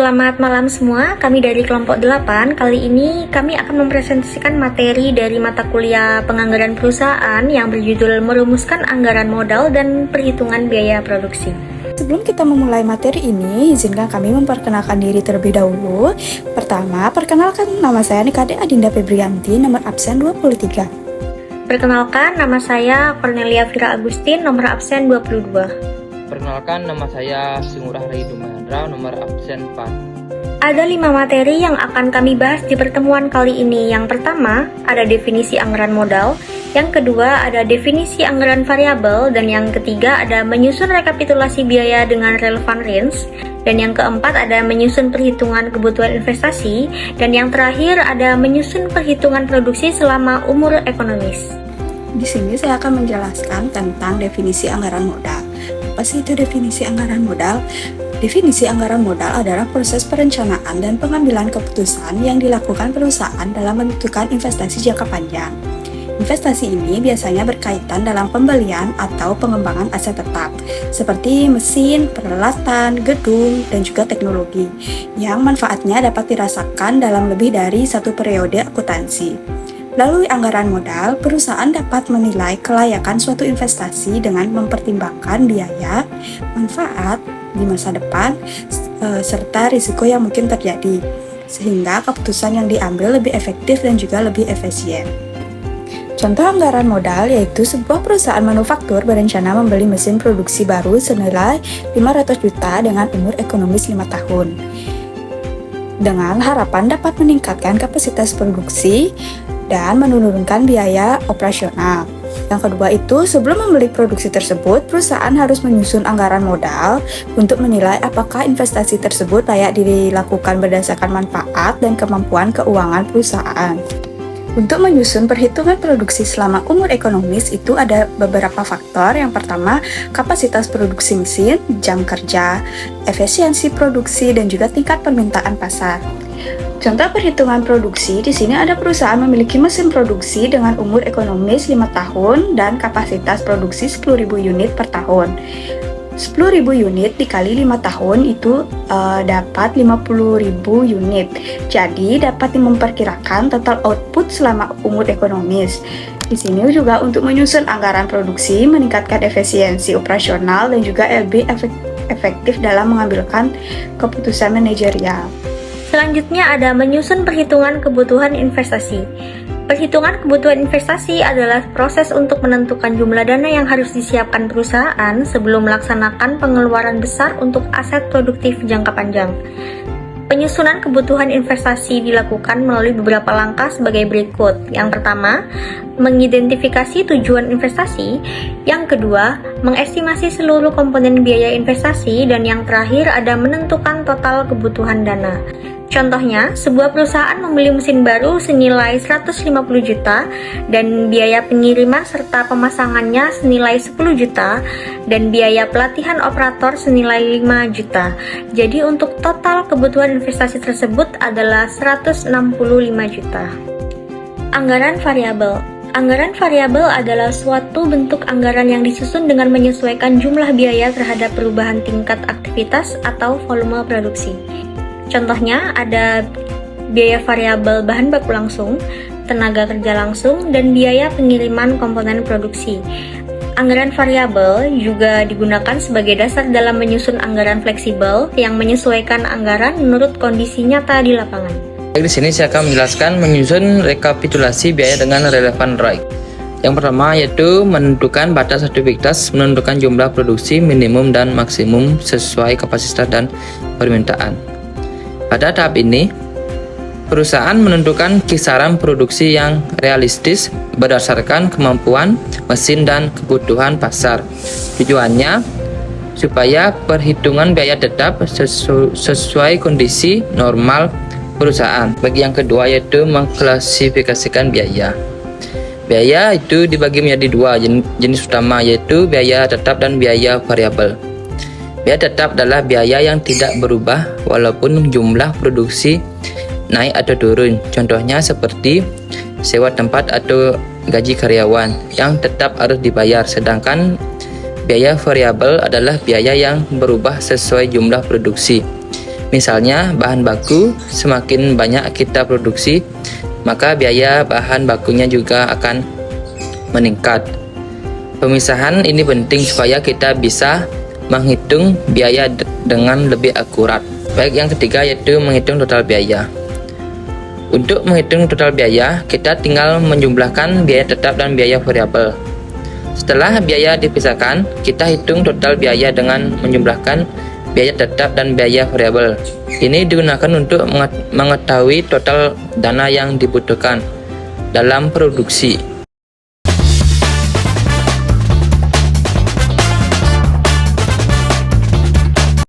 Selamat malam semua, kami dari kelompok 8. Kali ini kami akan mempresentasikan materi dari mata kuliah penganggaran perusahaan yang berjudul Merumuskan Anggaran Modal dan Perhitungan Biaya Produksi. Sebelum kita memulai materi ini, izinkan kami memperkenalkan diri terlebih dahulu. Pertama, perkenalkan nama saya Nikade Adinda Febrianti, nomor absen 23. Perkenalkan, nama saya Cornelia Vira Agustin, nomor absen 22. Perkenalkan, nama saya Singurah Raidu Mahendra, nomor absen 4. Ada 5 materi yang akan kami bahas di pertemuan kali ini. Yang pertama, ada definisi anggaran modal. Yang kedua, ada definisi anggaran variabel. Dan yang ketiga, ada menyusun rekapitulasi biaya dengan relevan range. Dan yang keempat, ada menyusun perhitungan kebutuhan investasi. Dan yang terakhir, ada menyusun perhitungan produksi selama umur ekonomis. Di sini saya akan menjelaskan tentang definisi anggaran modal. Apa sih itu definisi anggaran modal? Definisi anggaran modal adalah proses perencanaan dan pengambilan keputusan yang dilakukan perusahaan dalam menentukan investasi jangka panjang. Investasi ini biasanya berkaitan dalam pembelian atau pengembangan aset tetap, seperti mesin, peralatan, gedung, dan juga teknologi, yang manfaatnya dapat dirasakan dalam lebih dari satu periode akuntansi. Melalui anggaran modal, perusahaan dapat menilai kelayakan suatu investasi dengan mempertimbangkan biaya, manfaat di masa depan, serta risiko yang mungkin terjadi, sehingga keputusan yang diambil lebih efektif dan juga lebih efisien. Contoh anggaran modal yaitu sebuah perusahaan manufaktur berencana membeli mesin produksi baru senilai 500 juta dengan umur ekonomis 5 tahun. Dengan harapan dapat meningkatkan kapasitas produksi dan menurunkan biaya operasional. Yang kedua itu, sebelum membeli produksi tersebut, perusahaan harus menyusun anggaran modal untuk menilai apakah investasi tersebut layak dilakukan berdasarkan manfaat dan kemampuan keuangan perusahaan. Untuk menyusun perhitungan produksi selama umur ekonomis itu ada beberapa faktor. Yang pertama, kapasitas produksi mesin, jam kerja, efisiensi produksi, dan juga tingkat permintaan pasar. Contoh perhitungan produksi, di sini ada perusahaan memiliki mesin produksi dengan umur ekonomis 5 tahun dan kapasitas produksi 10.000 unit per tahun. 10.000 unit dikali 5 tahun itu dapat 50.000 unit. Jadi dapat memperkirakan total output selama umur ekonomis. Di sini juga untuk menyusun anggaran produksi, meningkatkan efisiensi operasional dan juga lebih efektif dalam mengambilkan keputusan manajerial. Selanjutnya ada menyusun perhitungan kebutuhan investasi. Perhitungan kebutuhan investasi adalah proses untuk menentukan jumlah dana yang harus disiapkan perusahaan sebelum melaksanakan pengeluaran besar untuk aset produktif jangka panjang. Penyusunan kebutuhan investasi dilakukan melalui beberapa langkah sebagai berikut. Yang pertama, mengidentifikasi tujuan investasi. Yang kedua, mengestimasi seluruh komponen biaya investasi. Dan yang terakhir ada menentukan total kebutuhan dana. Contohnya, sebuah perusahaan membeli mesin baru senilai 150 juta dan biaya pengiriman serta pemasangannya senilai 10 juta dan biaya pelatihan operator senilai 5 juta. Jadi untuk total kebutuhan investasi tersebut adalah 165 juta. Anggaran variabel. Anggaran variabel adalah suatu bentuk anggaran yang disusun dengan menyesuaikan jumlah biaya terhadap perubahan tingkat aktivitas atau volume produksi. Contohnya ada biaya variabel bahan baku langsung, tenaga kerja langsung, dan biaya pengiriman komponen produksi. Anggaran variabel juga digunakan sebagai dasar dalam menyusun anggaran fleksibel yang menyesuaikan anggaran menurut kondisi nyata di lapangan. Di sini saya akan menjelaskan menyusun rekapitulasi biaya dengan relevan right. Yang pertama yaitu menentukan batas aktivitas, menentukan jumlah produksi minimum dan maksimum sesuai kapasitas dan permintaan. Pada tahap ini, perusahaan menentukan kisaran produksi yang realistis berdasarkan kemampuan mesin dan kebutuhan pasar. Tujuannya supaya perhitungan biaya tetap sesuai kondisi normal perusahaan. Bagi yang kedua yaitu mengklasifikasikan biaya. Biaya itu dibagi menjadi dua jenis utama yaitu biaya tetap dan biaya variabel. Biaya tetap adalah biaya yang tidak berubah walaupun jumlah produksi naik atau turun. Contohnya seperti sewa tempat atau gaji karyawan yang tetap harus dibayar. Sedangkan biaya variabel adalah biaya yang berubah sesuai jumlah produksi. Misalnya, bahan baku semakin banyak kita produksi, maka biaya bahan bakunya juga akan meningkat. Pemisahan ini penting supaya kita bisa menghitung biaya dengan lebih akurat. Baik, yang ketiga yaitu menghitung total biaya. Untuk menghitung total biaya, kita tinggal menjumlahkan biaya tetap dan biaya variabel. Setelah biaya dipisahkan, kita hitung total biaya dengan menjumlahkan biaya tetap dan biaya variabel. Ini digunakan untuk mengetahui total dana yang dibutuhkan dalam produksi.